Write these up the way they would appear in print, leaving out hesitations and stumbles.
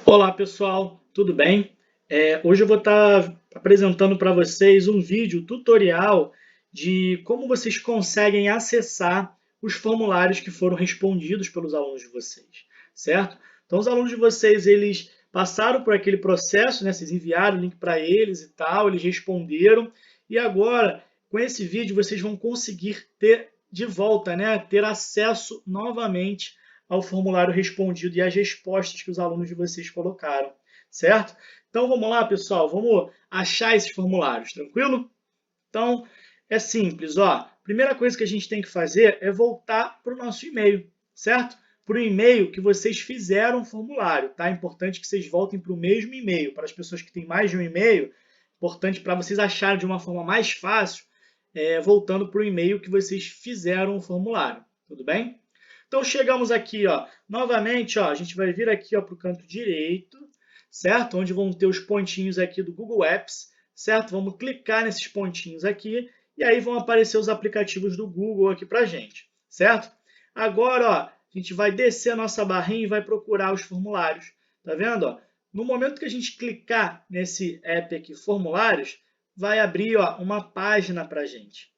Olá pessoal, tudo bem? Hoje eu vou estar apresentando para vocês um vídeo tutorial de como vocês conseguem acessar os formulários que foram respondidos pelos alunos de vocês, certo? Então os alunos de vocês, eles passaram por aquele processo, né? Vocês enviaram o link para eles e tal, eles responderam, e agora, com esse vídeo, vocês vão conseguir ter de volta, né? Ter acesso novamente ao formulário respondido e às respostas que os alunos de vocês colocaram, certo? Então vamos lá, pessoal, vamos achar esses formulários, tranquilo? Então é simples, ó. Primeira coisa que a gente tem que fazer é voltar para o nosso e-mail, certo? Para o e-mail que vocês fizeram o formulário, tá? É importante que vocês voltem para o mesmo e-mail. Para as pessoas que têm mais de um e-mail, importante para vocês acharem de uma forma mais fácil, voltando para o e-mail que vocês fizeram o formulário, tudo bem? Então chegamos aqui, ó, novamente, ó, a gente vai vir aqui para o canto direito, certo? Onde vão ter os pontinhos aqui do Google Apps, certo? Vamos clicar nesses pontinhos aqui e aí vão aparecer os aplicativos do Google aqui para a gente, certo? Agora, ó, a gente vai descer a nossa barrinha e vai procurar os formulários, tá vendo? Ó? No momento que a gente clicar nesse app aqui, formulários, vai abrir, ó, uma página para a gente.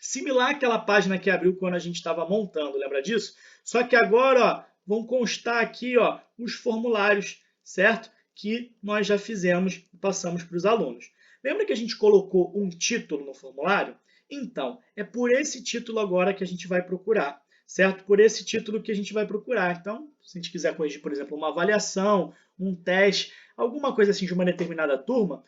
Similar àquela página que abriu quando a gente estava montando, lembra disso? Só que agora, ó, vão constar aqui, ó, os formulários, certo? Que nós já fizemos e passamos para os alunos. Lembra que a gente colocou um título no formulário? Então, é por esse título agora que a gente vai procurar, certo? Por esse título que a gente vai procurar. Então, se a gente quiser corrigir, por exemplo, uma avaliação, um teste, alguma coisa assim de uma determinada turma,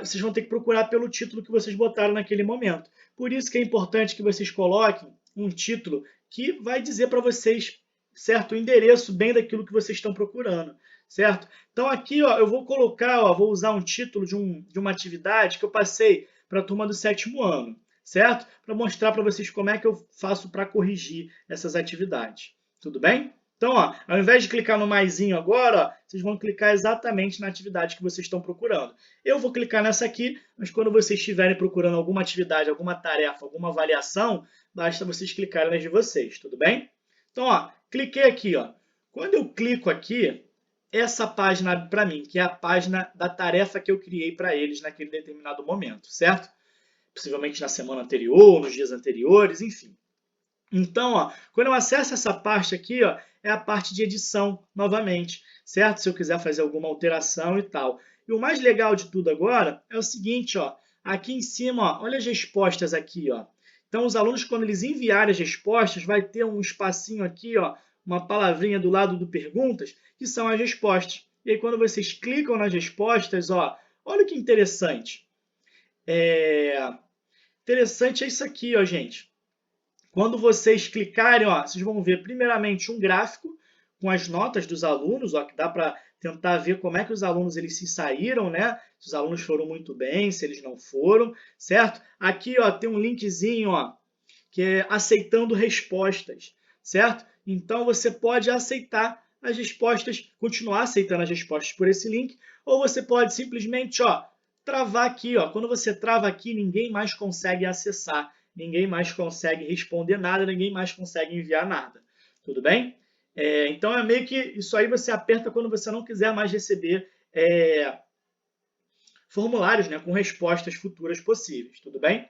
vocês vão ter que procurar pelo título que vocês botaram naquele momento. Por isso que é importante que vocês coloquem um título que vai dizer para vocês, certo, o endereço bem daquilo que vocês estão procurando, certo? Então aqui, ó, eu vou colocar, ó, vou usar um título de uma atividade que eu passei para a turma do 7º ano, certo? Para mostrar para vocês como é que eu faço para corrigir essas atividades. Tudo bem? Então, ó, ao invés de clicar no maisinho agora, ó, vocês vão clicar exatamente na atividade que vocês estão procurando. Eu vou clicar nessa aqui, mas quando vocês estiverem procurando alguma atividade, alguma tarefa, alguma avaliação, basta vocês clicarem nas de vocês, tudo bem? Então, ó, cliquei aqui, ó. Quando eu clico aqui, essa página abre para mim, que é a página da tarefa que eu criei para eles naquele determinado momento, certo? Possivelmente na semana anterior, nos dias anteriores, enfim. Então, ó, quando eu acesso essa parte aqui, ó, é a parte de edição novamente, certo? Se eu quiser fazer alguma alteração e tal. E o mais legal de tudo agora é o seguinte, ó, aqui em cima, ó, olha as respostas aqui, ó. Então, os alunos, quando eles enviarem as respostas, vai ter um espacinho aqui, ó, uma palavrinha do lado do perguntas, que são as respostas. E aí, quando vocês clicam nas respostas, ó, olha que interessante. Interessante é isso aqui, ó, gente. Quando vocês clicarem, ó, vocês vão ver primeiramente um gráfico com as notas dos alunos, ó, que dá para tentar ver como é que os alunos eles se saíram, né? Se os alunos foram muito bem, se eles não foram, certo? Aqui, ó, tem um linkzinho, ó, que é aceitando respostas, certo? Então você pode aceitar as respostas, continuar aceitando as respostas por esse link, ou você pode simplesmente, ó, travar aqui, ó. Quando você trava aqui, ninguém mais consegue acessar, ninguém mais consegue responder nada, ninguém mais consegue enviar nada. Tudo bem? Então é meio que isso aí você aperta quando você não quiser mais receber formulários, né, com respostas futuras possíveis. Tudo bem?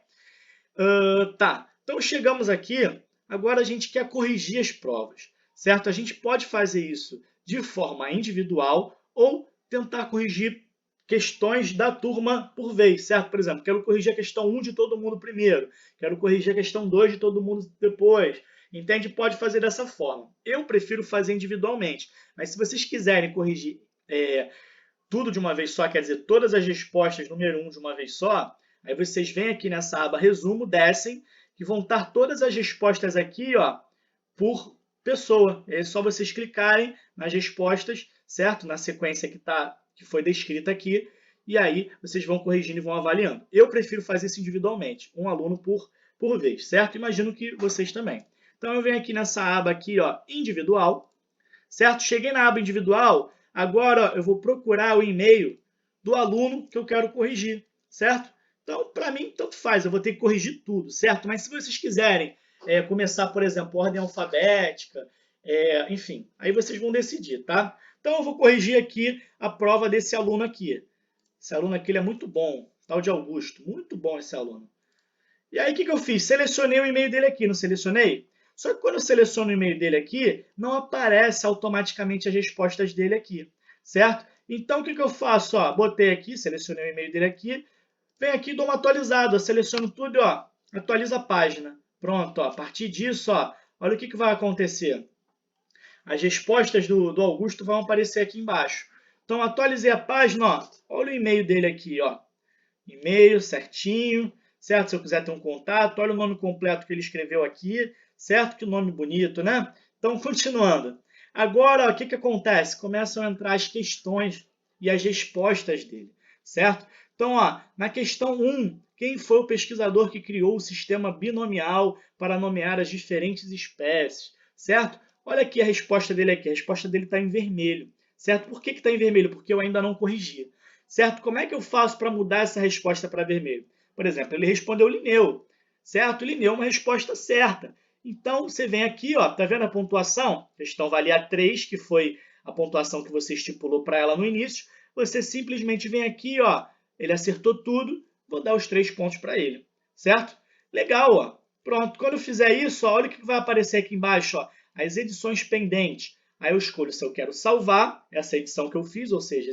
Tá. Então chegamos aqui. Agora a gente quer corrigir as provas, certo? A gente pode fazer isso de forma individual ou tentar corrigir questões da turma por vez, certo? Por exemplo, quero corrigir a questão 1 de todo mundo primeiro, quero corrigir a questão 2 de todo mundo depois. Entende? Pode fazer dessa forma. Eu prefiro fazer individualmente, mas se vocês quiserem corrigir tudo de uma vez só, quer dizer, todas as respostas número 1 de uma vez só, aí vocês vêm aqui nessa aba resumo, descem, que vão estar todas as respostas aqui, ó, por pessoa. É só vocês clicarem nas respostas, certo? Na sequência que foi descrita aqui, e aí vocês vão corrigindo e vão avaliando. Eu prefiro fazer isso individualmente, um aluno por vez, certo? Imagino que vocês também. Então eu venho aqui nessa aba aqui, ó, individual, certo? Cheguei na aba individual, agora ó, eu vou procurar o e-mail do aluno que eu quero corrigir, certo? Então, para mim, tanto faz, eu vou ter que corrigir tudo, certo? Mas se vocês quiserem começar, por exemplo, ordem alfabética Enfim, aí vocês vão decidir, tá? Então eu vou corrigir aqui a prova desse aluno aqui. Esse aluno aqui ele é muito bom, tal de Augusto, muito bom esse aluno. E aí o que eu fiz? Selecionei o e-mail dele aqui, não selecionei? Só que quando eu seleciono o e-mail dele aqui, não aparece automaticamente as respostas dele aqui, certo? Então o que eu faço? Ó, botei aqui, selecionei o e-mail dele aqui, venho aqui e dou uma atualizada, seleciono tudo e ó, atualiza a página. Pronto, ó, a partir disso, ó, olha o que vai acontecer. As respostas do Augusto vão aparecer aqui embaixo. Então atualizei a página, ó, olha o e-mail dele aqui, ó. E-mail certinho, certo? Se eu quiser ter um contato, olha o nome completo que ele escreveu aqui, certo? Que nome bonito, né? Então, continuando. Agora, ó, o que acontece? Começam a entrar as questões e as respostas dele, certo? Então, ó, na questão 1, quem foi o pesquisador que criou o sistema binomial para nomear as diferentes espécies, certo? Olha aqui a resposta dele aqui. A resposta dele está em vermelho, certo? Por que está em vermelho? Porque eu ainda não corrigi. Certo? Como é que eu faço para mudar essa resposta para vermelho? Por exemplo, ele respondeu Linneu, certo? Linneu é uma resposta certa. Então, você vem aqui, ó, tá vendo a pontuação? A questão valia 3, que foi a pontuação que você estipulou para ela no início. Você simplesmente vem aqui, ó, ele acertou tudo, vou dar os 3 pontos para ele, certo? Legal, ó. Pronto, quando eu fizer isso, ó, olha o que vai aparecer aqui embaixo, ó, as edições pendentes. Aí eu escolho se eu quero salvar essa edição que eu fiz, ou seja,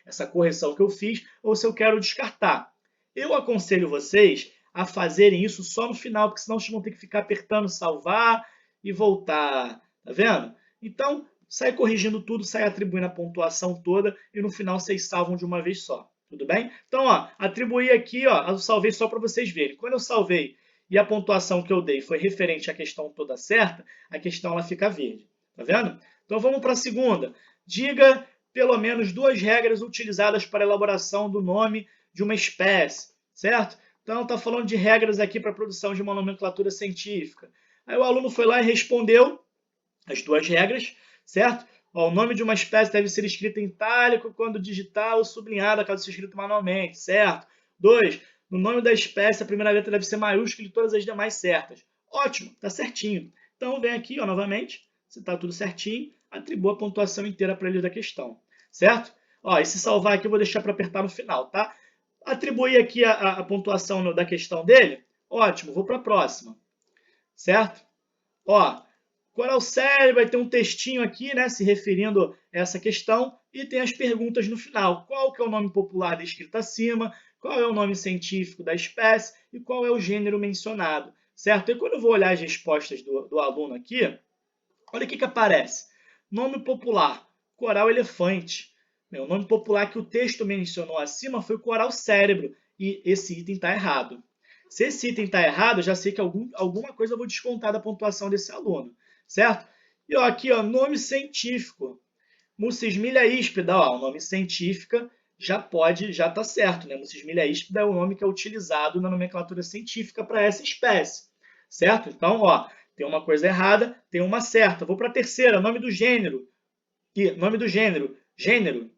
essa correção que eu fiz, ou se eu quero descartar. Eu aconselho vocês a fazerem isso só no final, porque senão vocês vão ter que ficar apertando salvar e voltar. Tá vendo? Então, sai corrigindo tudo, sai atribuindo a pontuação toda e no final vocês salvam de uma vez só. Tudo bem? Então, ó, atribuí aqui, ó, eu salvei só para vocês verem. Quando eu salvei e a pontuação que eu dei foi referente à questão toda certa, a questão ela fica verde. Tá vendo? Então vamos para a segunda. Diga pelo menos 2 regras utilizadas para a elaboração do nome de uma espécie, certo? Então está falando de regras aqui para a produção de uma nomenclatura científica. Aí o aluno foi lá e respondeu as 2 regras, certo? Ó, o nome de uma espécie deve ser escrito em itálico quando digital ou sublinhado, caso seja escrito manualmente, certo? 2. No nome da espécie, a primeira letra deve ser maiúscula e todas as demais certas. Ótimo, está certinho. Então vem aqui, ó, novamente, se está tudo certinho, atribua a pontuação inteira para ele da questão, certo? Ó, esse salvar aqui eu vou deixar para apertar no final, tá? Atribuir aqui a pontuação da questão dele, ótimo, vou para a próxima, certo? Ó, Coral Série vai ter um textinho aqui, né, se referindo a essa questão, e tem as perguntas no final. Qual que é o nome popular descrito acima? Qual é o nome científico da espécie? E qual é o gênero mencionado? Certo? E quando eu vou olhar as respostas do aluno aqui, olha o que aparece. Nome popular, coral elefante. O nome popular que o texto mencionou acima foi coral cérebro, e esse item está errado. Se esse item está errado, eu já sei que alguma coisa eu vou descontar da pontuação desse aluno, certo? E ó, aqui, ó, nome científico. Mucismilha híspida, ó, o nome científica já está certo, né? Mucismilha híspida é o nome que é utilizado na nomenclatura científica para essa espécie, certo? Então, ó, tem uma coisa errada, tem uma certa. Vou para a terceira, nome do gênero. E nome do gênero, gênero.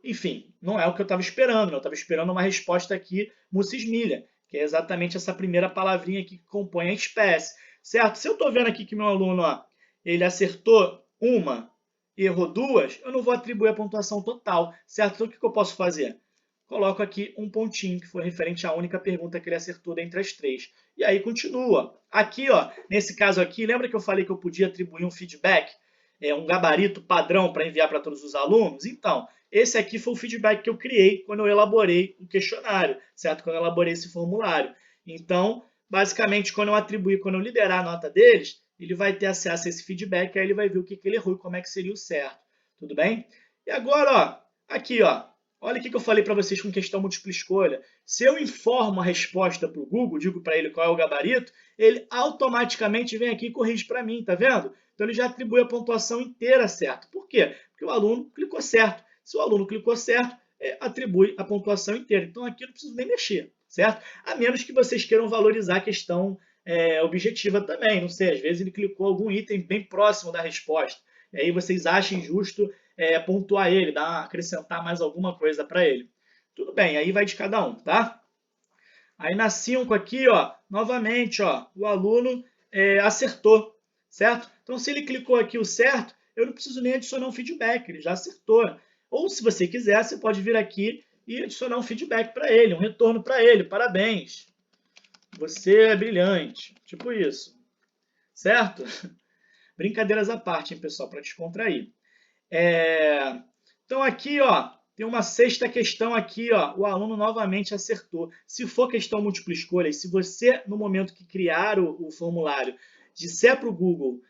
Enfim, não é o que eu estava esperando. Eu estava esperando uma resposta aqui, mucismilha, que é exatamente essa primeira palavrinha aqui que compõe a espécie. Certo? Se eu estou vendo aqui que meu aluno, ó, ele acertou uma e errou 2, eu não vou atribuir a pontuação total. Certo? Então o que eu posso fazer? Coloco aqui um pontinho, que foi referente à única pergunta que ele acertou dentre as 3. E aí continua. Aqui, ó, nesse caso aqui, lembra que eu falei que eu podia atribuir um feedback, um gabarito padrão para enviar para todos os alunos? Então, esse aqui foi o feedback que eu criei quando eu elaborei o questionário, certo? Quando eu elaborei esse formulário. Então, basicamente, quando eu liderar a nota deles, ele vai ter acesso a esse feedback, aí ele vai ver o que ele errou e como é que seria o certo. Tudo bem? E agora, ó, aqui, ó, olha o que eu falei para vocês com questão múltipla escolha. Se eu informo a resposta para o Google, digo para ele qual é o gabarito, ele automaticamente vem aqui e corrige para mim, tá vendo? Então ele já atribui a pontuação inteira certo. Por quê? Porque o aluno clicou certo. Se o aluno clicou certo, atribui a pontuação inteira. Então aqui eu não preciso nem mexer, certo? A menos que vocês queiram valorizar a questão objetiva também. Não sei, às vezes ele clicou algum item bem próximo da resposta. E aí vocês achem justo pontuar ele, acrescentar mais alguma coisa para ele. Tudo bem, aí vai de cada um, tá? Aí na 5 aqui, ó, novamente, ó, o aluno acertou, certo? Então, se ele clicou aqui o certo, eu não preciso nem adicionar um feedback, ele já acertou. Ou, se você quiser, você pode vir aqui e adicionar um feedback para ele, um retorno para ele. Parabéns, você é brilhante. Tipo isso, certo? Brincadeiras à parte, hein, pessoal, para descontrair. Então, aqui, ó, tem uma sexta questão aqui, ó, o aluno novamente acertou. Se for questão múltipla escolha, e se você, no momento que criar o formulário, disser para o Google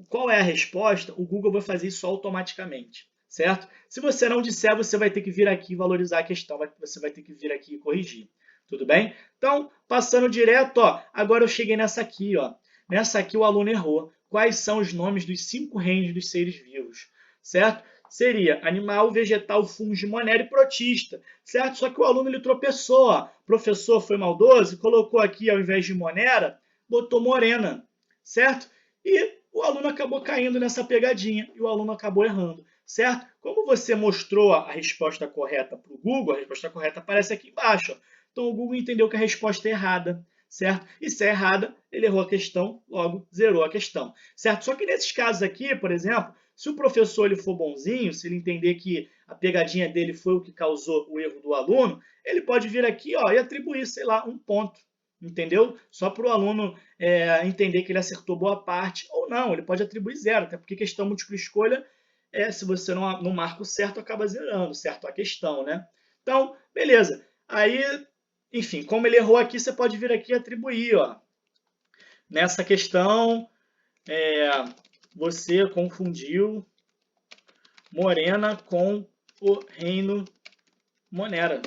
qual é a resposta, o Google vai fazer isso automaticamente, certo? Se você não disser, você vai ter que vir aqui valorizar a questão, você vai ter que vir aqui e corrigir, tudo bem? Então, passando direto, ó, agora eu cheguei nessa aqui, ó. Nessa aqui o aluno errou. Quais são os nomes dos 5 reinos dos seres vivos, certo? Seria animal, vegetal, fungo, monera e protista, certo? Só que o aluno ele tropeçou, ó. O professor foi maldoso e colocou aqui, ao invés de monera, botou morena, certo? E o aluno acabou caindo nessa pegadinha e o aluno acabou errando, certo? Como você mostrou a resposta correta para o Google, a resposta correta aparece aqui embaixo, ó. Então o Google entendeu que a resposta é errada, certo? E se é errada, ele errou a questão, logo zerou a questão, certo? Só que nesses casos aqui, por exemplo, se o professor ele for bonzinho, se ele entender que a pegadinha dele foi o que causou o erro do aluno, ele pode vir aqui, ó, e atribuir, sei lá, um ponto, entendeu? Só para o aluno entender que ele acertou boa parte, ou não, ele pode atribuir zero, até porque questão múltipla escolha, se você não marca o certo, acaba zerando, certo? A questão, né? Então, beleza. Aí, enfim, como ele errou aqui, você pode vir aqui e atribuir, ó. Nessa questão, você confundiu Morena com o reino Monera,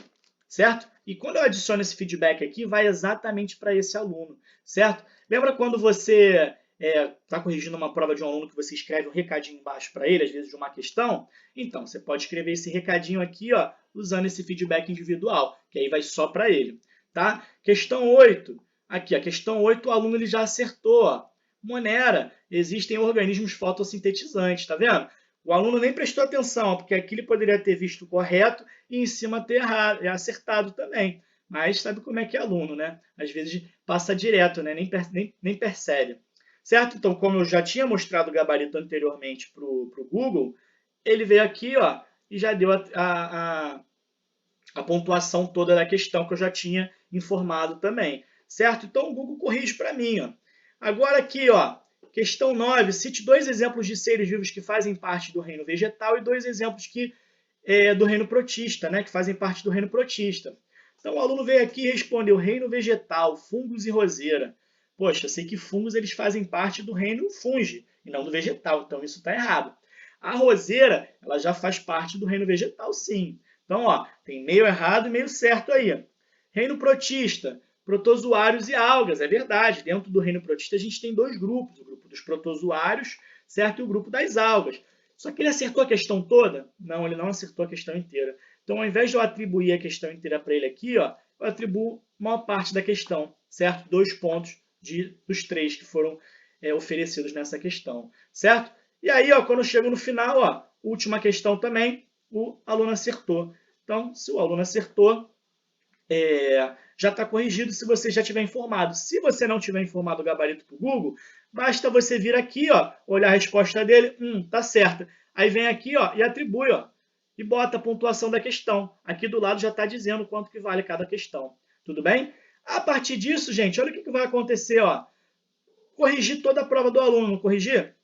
certo? E quando eu adiciono esse feedback aqui, vai exatamente para esse aluno, certo? Lembra quando você está corrigindo uma prova de um aluno que você escreve um recadinho embaixo para ele, às vezes de uma questão? Então, você pode escrever esse recadinho aqui, ó, usando esse feedback individual, que aí vai só para ele, tá? Questão 8. Aqui, a questão 8, o aluno ele já acertou, ó. Monera, existem organismos fotossintetizantes, tá vendo? O aluno nem prestou atenção, porque aqui ele poderia ter visto correto e em cima ter errado, acertado também. Mas sabe como é que é aluno, né? Às vezes passa direto, né? Nem percebe. Certo? Então, como eu já tinha mostrado o gabarito anteriormente para o Google, ele veio aqui, ó, e já deu a pontuação toda da questão que eu já tinha informado também. Certo? Então, o Google corrige para mim, ó. Agora aqui, ó, questão 9, cite 2 exemplos de seres vivos que fazem parte do reino vegetal e 2 exemplos do reino protista, né, que fazem parte do reino protista. Então o aluno veio aqui e respondeu reino vegetal, fungos e roseira. Poxa, sei que fungos eles fazem parte do reino fungi e não do vegetal, então isso está errado. A roseira, ela já faz parte do reino vegetal, sim. Então, ó, tem meio errado e meio certo aí. Reino protista, protozoários e algas, é verdade. Dentro do reino protista a gente tem 2 grupos, o grupo dos protozoários, certo? E o grupo das algas. Só que ele acertou a questão toda? Não, ele não acertou a questão inteira. Então, ao invés de eu atribuir a questão inteira para ele aqui, ó, eu atribuo uma parte da questão, certo? 2 pontos dos 3 que foram oferecidos nessa questão, certo? E aí, ó, quando eu chego no final, ó, última questão também, o aluno acertou. Então, se o aluno acertou, já está corrigido se você já tiver informado. Se você não tiver informado o gabarito para o Google, basta você vir aqui, ó, olhar a resposta dele, tá certa. Aí vem aqui, ó, e atribui, ó, e bota a pontuação da questão. Aqui do lado já está dizendo quanto que vale cada questão. Tudo bem? A partir disso, gente, olha o que vai acontecer, ó. Corrigir toda a prova do aluno, não corrigir?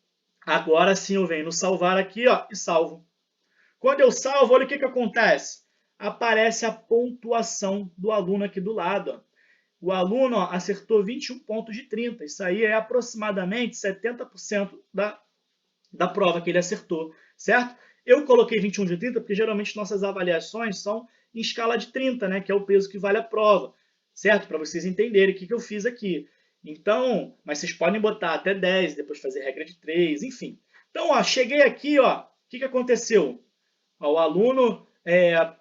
Agora sim eu venho no salvar aqui, ó, e salvo. Quando eu salvo, olha o que acontece. Aparece a pontuação do aluno aqui do lado, ó. O aluno, ó, acertou 21 pontos de 30. Isso aí é aproximadamente 70% da prova que ele acertou, certo? Eu coloquei 21 de 30 porque geralmente nossas avaliações são em escala de 30, né, que é o peso que vale a prova, certo? Para vocês entenderem o que eu fiz aqui. Então, mas vocês podem botar até 10, depois fazer regra de 3, enfim. Então, ó, cheguei aqui, ó, o que aconteceu? Ó, o aluno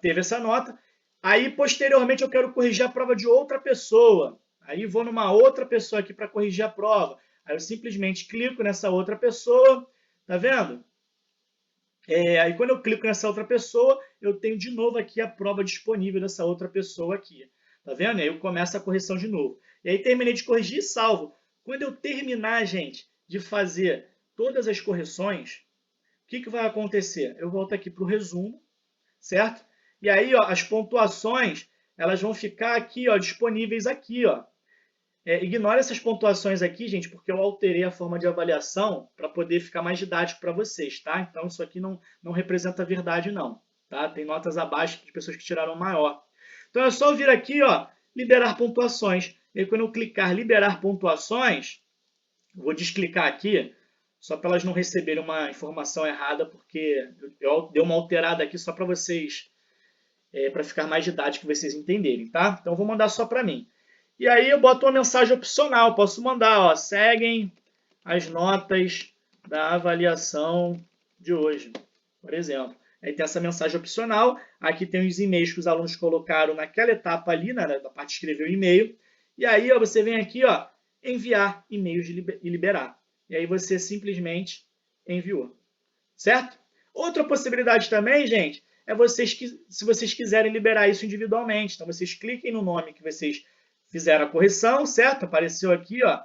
teve essa nota, aí posteriormente eu quero corrigir a prova de outra pessoa. Aí vou numa outra pessoa aqui para corrigir a prova. Aí eu simplesmente clico nessa outra pessoa, tá vendo? Aí quando eu clico nessa outra pessoa, eu tenho de novo aqui a prova disponível dessa outra pessoa aqui. Tá vendo? Aí eu começo a correção de novo. E aí terminei de corrigir e salvo. Quando eu terminar, gente, de fazer todas as correções, o que vai acontecer? Eu volto aqui para o resumo, certo? E aí, ó, as pontuações, elas vão ficar aqui, ó, disponíveis aqui, ó. Ignore essas pontuações aqui, gente, porque eu alterei a forma de avaliação para poder ficar mais didático para vocês, tá? Então, isso aqui não representa a verdade, não, tá? Tem notas abaixo de pessoas que tiraram maior. Então, é só vir aqui, ó, liberar pontuações. E aí, quando eu clicar liberar pontuações, vou desclicar aqui, só para elas não receberem uma informação errada, porque eu dei uma alterada aqui só para vocês, para ficar mais didático e vocês entenderem, tá? Então, vou mandar só para mim. E aí eu boto uma mensagem opcional, posso mandar, ó, seguem as notas da avaliação de hoje, por exemplo. Aí tem essa mensagem opcional, aqui tem os e-mails que os alunos colocaram naquela etapa ali, né, da parte de escrever o e-mail. E aí ó, você vem aqui, ó, enviar e-mails e liberar. E aí você simplesmente enviou, certo? Outra possibilidade também, gente, é se vocês quiserem liberar isso individualmente. Então vocês cliquem no nome que vocês fizeram a correção, certo? Apareceu aqui, ó,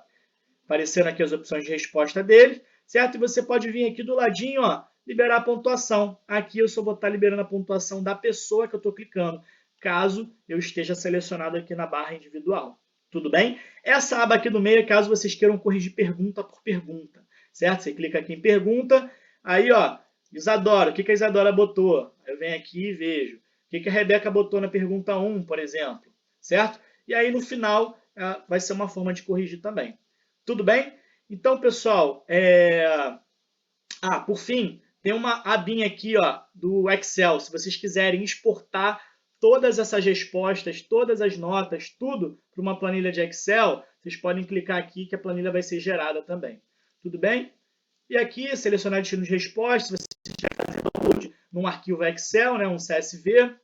apareceram aqui as opções de resposta dele, certo? E você pode vir aqui do ladinho, ó, liberar a pontuação. Aqui eu só vou estar liberando a pontuação da pessoa que eu estou clicando, caso eu esteja selecionado aqui na barra individual. Tudo bem? Essa aba aqui do meio é caso vocês queiram corrigir pergunta por pergunta, certo? Você clica aqui em pergunta, aí, ó, Isadora, o que a Isadora botou? Eu venho aqui e vejo. O que a Rebeca botou na pergunta 1, por exemplo, certo? E aí, no final, vai ser uma forma de corrigir também. Tudo bem? Então, pessoal, por fim, tem uma abinha aqui, ó, do Excel. Se vocês quiserem exportar todas essas respostas, todas as notas, tudo para uma planilha de Excel, vocês podem clicar aqui que a planilha vai ser gerada também. Tudo bem? E aqui, selecionar destino de resposta, se você estiver fazendo download num arquivo Excel, né, um CSV,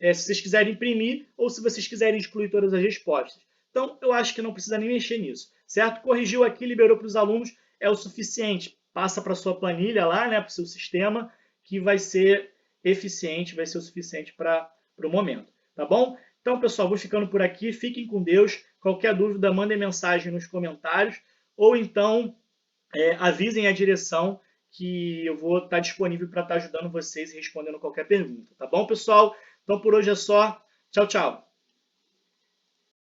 se vocês quiserem imprimir ou se vocês quiserem excluir todas as respostas. Então, eu acho que não precisa nem mexer nisso, certo? Corrigiu aqui, liberou para os alunos, é o suficiente. Passa para a sua planilha lá, né, para o seu sistema, que vai ser eficiente, vai ser o suficiente para o momento, tá bom? Então, pessoal, vou ficando por aqui. Fiquem com Deus. Qualquer dúvida, mandem mensagem nos comentários ou então avisem a direção que eu vou estar disponível para estar ajudando vocês e respondendo qualquer pergunta, tá bom, pessoal? Então, por hoje é só. Tchau, tchau.